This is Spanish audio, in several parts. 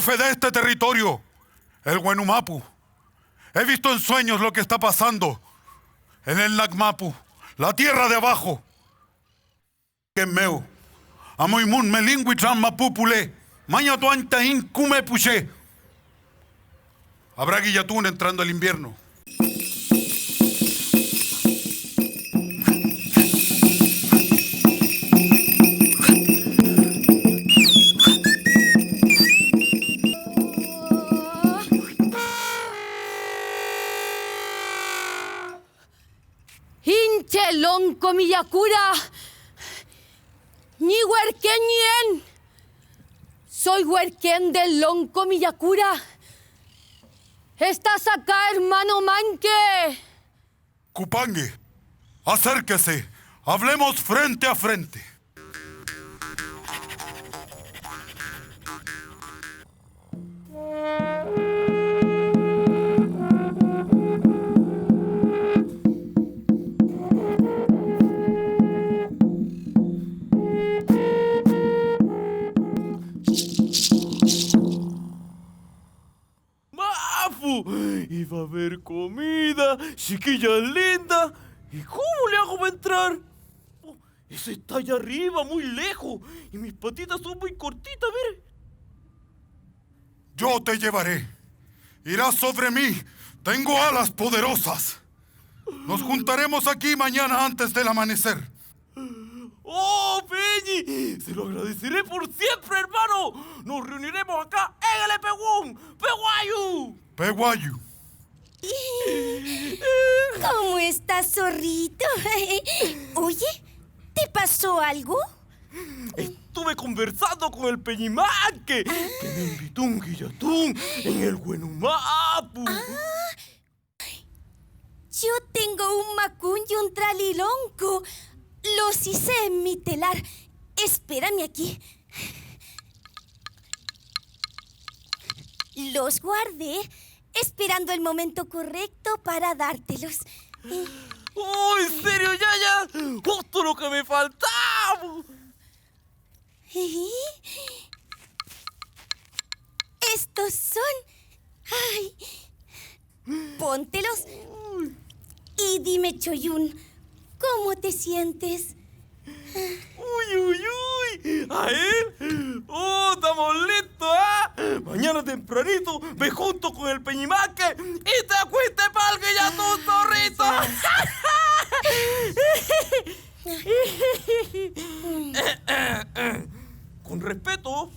jefe de este territorio, el Wenumapu. He visto en sueños lo que está pasando en el Nagmapu, la tierra de abajo. Quemeo, amoimun melingüitran mapupule, mañatuanta incume puché. Habrá guillatún entrando el invierno. Lonco Miyakura, ni huerquén nien. Soy huerquén del Lonco Miyakura. ¿Estás acá, hermano Manque? Cupangue, acérquese, hablemos frente a frente. Y va a haber comida, chiquillas lindas. ¿Y cómo le hago para entrar? Oh, eso está allá arriba, muy lejos. Y mis patitas son muy cortitas, mire. Yo te llevaré. Irás sobre mí. Tengo alas poderosas. Nos juntaremos aquí mañana antes del amanecer. ¡Oh, Peñi! Se lo agradeceré por siempre, hermano. Nos reuniremos acá en el Epegún, Peguayu. Peguayu. ¿Cómo estás, zorrito? Oye, ¿te pasó algo? Estuve conversando con el Peñimanque, que me invitó un guillatún en el Wenumapu. Yo tengo un macún y un tralilonco. Los hice en mi telar. Espérame aquí. Los guardé esperando el momento correcto para dártelos. ¡Oh, en serio, Yaya! ¡Justo lo que me faltaba! Estos son... ¡Ay! Póntelos. Y dime, Choyún, ¿cómo te sientes? ¡Uy, uy, uy! ¿A él? ¡Oh, estamos listos, ah! Mañana tempranito me junto con el Peñimanque y te fuiste pa'l guillatún, zorrito. Con respeto.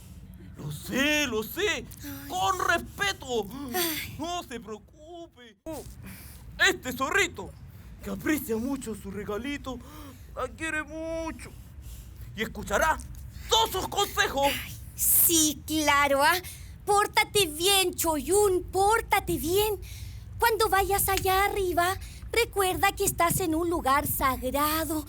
Lo sé. Con respeto. No se preocupe. Este zorrito, que aprecia mucho su regalito, la quiere mucho. Y escuchará todos sus consejos. Sí, claro, ¿ah? Pórtate bien, Choyún, pórtate bien. Cuando vayas allá arriba, recuerda que estás en un lugar sagrado.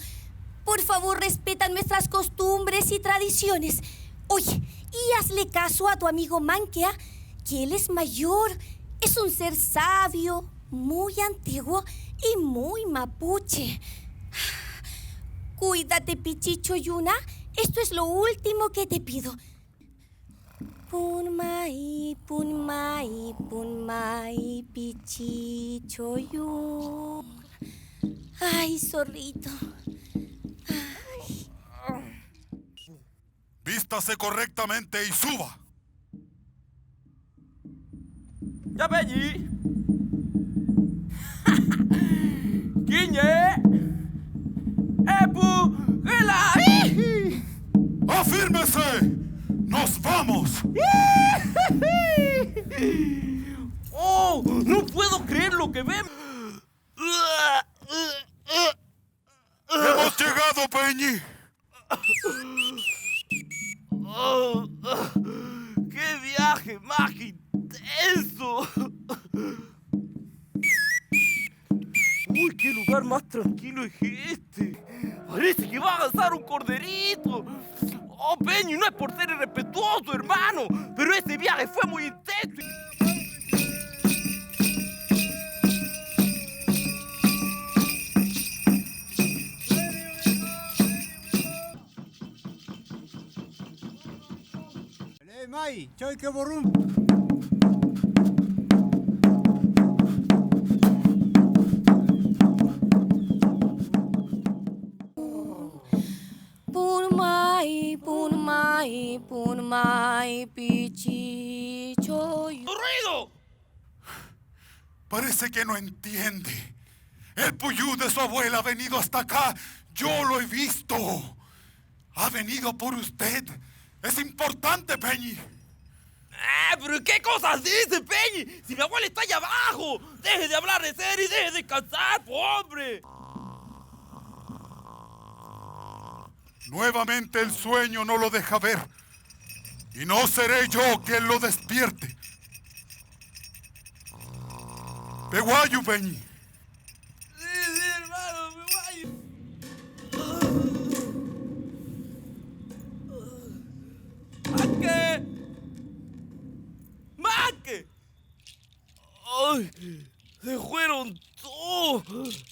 Por favor, respeta nuestras costumbres y tradiciones. Oye, y hazle caso a tu amigo Manquea, que él es mayor, es un ser sabio, muy antiguo y muy mapuche. Cuídate, Pichicho Yuna. Esto es lo último que te pido. Punmai, punmai, punmai, Pichicho Yuna. Ay, zorrito. Ay. Vístase correctamente y suba. ¡Ya, Peñi! ¡Quiñe! ¡Epu! ¡Gela! ¡Afírmese! ¡Nos vamos! ¡Oh! ¡No puedo creer lo que vemos! ¡Hemos llegado, Peñi! ¡Qué viaje más intenso! ¡Uy, qué lugar más tranquilo es este! Parece que va a avanzar un corderito. ¡Oh, Peñi, no es por ser irrespetuoso, hermano! Pero ese viaje fue muy intenso. Ay, choy que borrón. Punmai, pichi, choy. ¡Ruido! Parece que no entiende. El puyú de su abuela ha venido hasta acá. Yo lo he visto. Ha venido por usted. Es importante, Peñi. ¿Pero qué cosas dice, Peñi? Si mi abuela está allá abajo. Deje de hablar de ser y deje de descansar, hombre. Nuevamente el sueño no lo deja ver. Y no seré yo quien lo despierte. Peguayu, Peñi. Sí, hermano, me voy. ¡Maque! ¡Maque! ¡Ay! ¡Se fueron todos!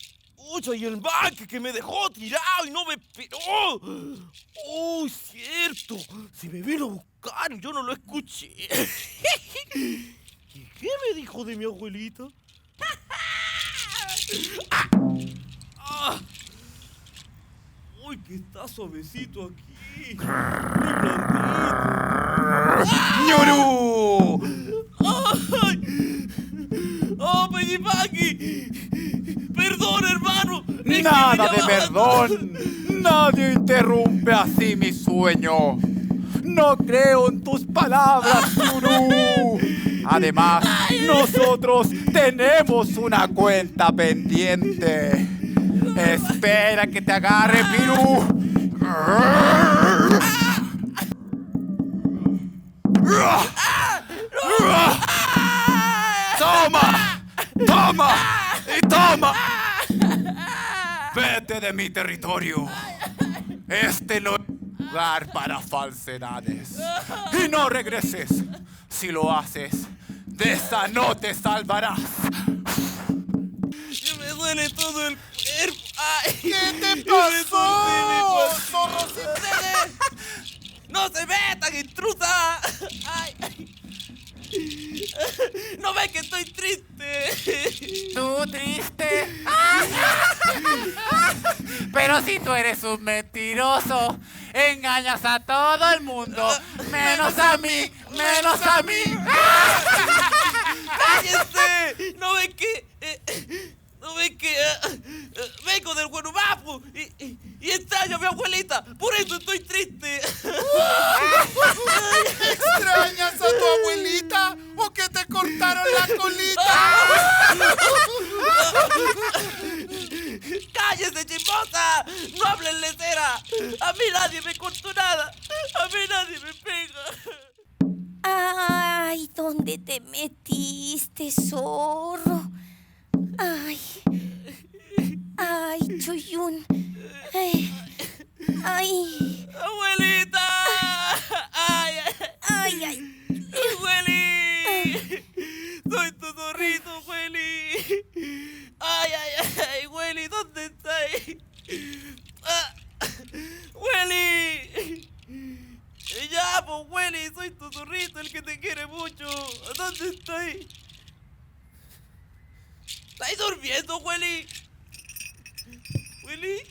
¡Ucha! Y el Maque que me dejó tirado y no me esperó. ¡Oh, cierto! Se me vino a buscar y yo no lo escuché. ¿Y qué me dijo de mi abuelita? ¡Ah! ¡Uy, que está suavecito aquí! ¡Muy blandito! ¡Ñurú! ¡Ay! ¡Oh, Peñipaqui! ¡Perdón, hermano! Es que Nada me de llamaban- perdón. Nadie interrumpe así mi sueño. No creo en tus palabras, Ñurú. Además, nosotros tenemos una cuenta pendiente. Espera que te agarre, Pirú. ¡Toma! ¡Toma! ¡Y toma! Vete de mi territorio. Este no es lugar para falsedades. Y no regreses. Si lo haces, de esa no te salvarás. ¡Ya me duele todo el cuerpo! ¡Ay! ¿Qué te ¡Y pasó, retorcí mi cuerpo! zorro sin ¡No se metan, intrusa! ¡Ay! ¡No ves que estoy triste! ¿Tú triste? Pero si tú eres un mentiroso, engañas a todo el mundo, menos a mí, menos a mí. ¡Cállese! ¿No ven que... ¿No ven que... vengo del Guanumapu y extraño a mi abuelita? Por eso estoy triste. ¿Extrañas a tu abuelita o que te cortaron la colita? ¡Cállese, chismosa! ¡No hablen lecera! A mí nadie me cortó nada. A mí nadie me pega. Ay, ¿dónde te metiste, zorro? Ay, ay, Choyún. Ay, ¡Abuelita! ¡Ay, ay! ay, ay. ¡Hueli! ¡Soy tu zorrito, Hueli! ¡Ay, ay, ay! ¡Hueli, ¿dónde estáis? ¡Ah! ¡Hueli! Ya, pues, Hueli, soy tu zorrito, el que te quiere mucho. ¿Dónde estáis? ¿Estáis durmiendo, Hueli? ¿Hueli?